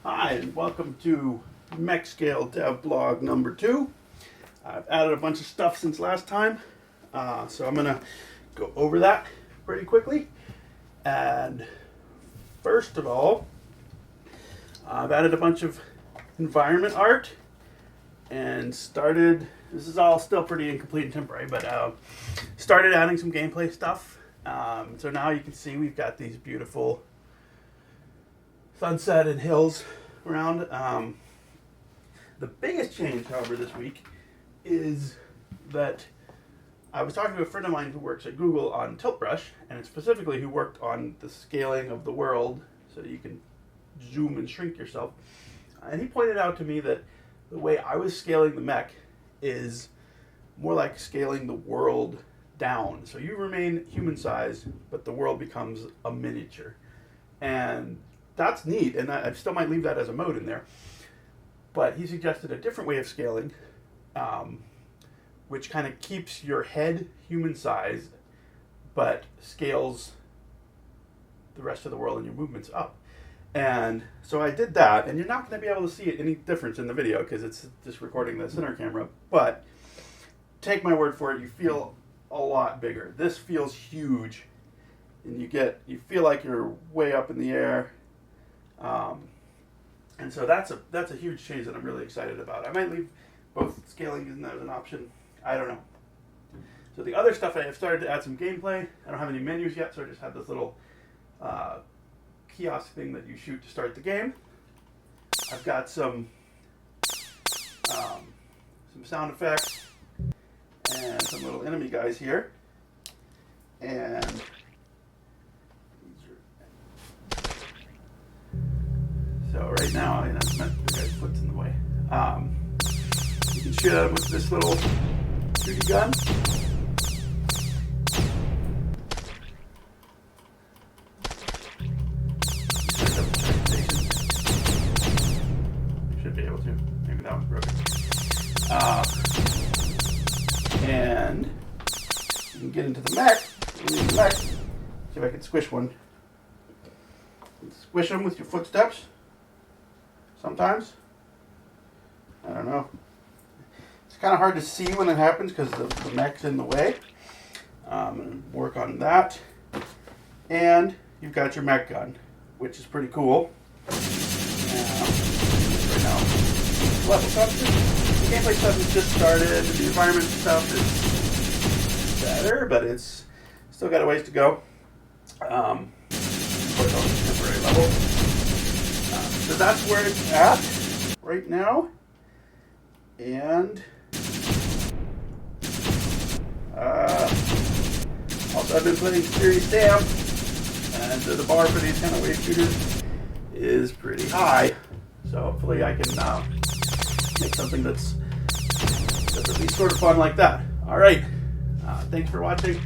Hi, and welcome to Mechscale Devblog number 2. I've added a bunch of stuff since last time, so I'm going to go over that pretty quickly. And first of all, I've added a bunch of environment art and started, this is all still pretty incomplete and temporary, but started adding some gameplay stuff. So now you can see we've got these beautiful sunset and hills around. The biggest change, however, this week is that I was talking to a friend of mine who works at Google on Tilt Brush, and specifically who worked on the scaling of the world so you can zoom and shrink yourself. And he pointed out to me that the way I was scaling the mech is more like scaling the world down. So you remain human size, but the world becomes a miniature. And that's neat, and I still might leave that as a mode in there. But he suggested a different way of scaling, which kind of keeps your head human size, but scales the rest of the world and your movements up. And so I did that, and you're not going to be able to see any difference in the video because it's just recording the center camera. But take my word for it, you feel a lot bigger. This feels huge, and you feel like you're way up in the air. And so that's a huge change that I'm really excited about. I might leave both scaling as an option. I don't know. So the other stuff, I have started to add some gameplay. I don't have any menus yet, so I just have this little kiosk thing that you shoot to start the game. I've got some sound effects and some little enemy guys here. And so right now, the guy's foot's in the way. You can shoot at him with this little shooty gun. Should be able to. Maybe that one's broken. And you can get into the mech. See if I can squish one. Squish them with your footsteps. Sometimes. I don't know. It's kind of hard to see when it happens because the mech's in the way. I'm going to work on that. And you've got your mech gun, which is pretty cool. Right now, level stuff. The gameplay stuff has just started. The environment stuff is better, but it's still got a ways to go. Of course, on a temporary level. So that's where it's at right now. And also I've been playing Serious Sam, and the bar for these kind of wave shooters is pretty high. So hopefully I can make something that's at least sort of fun like that. All right. Thanks for watching.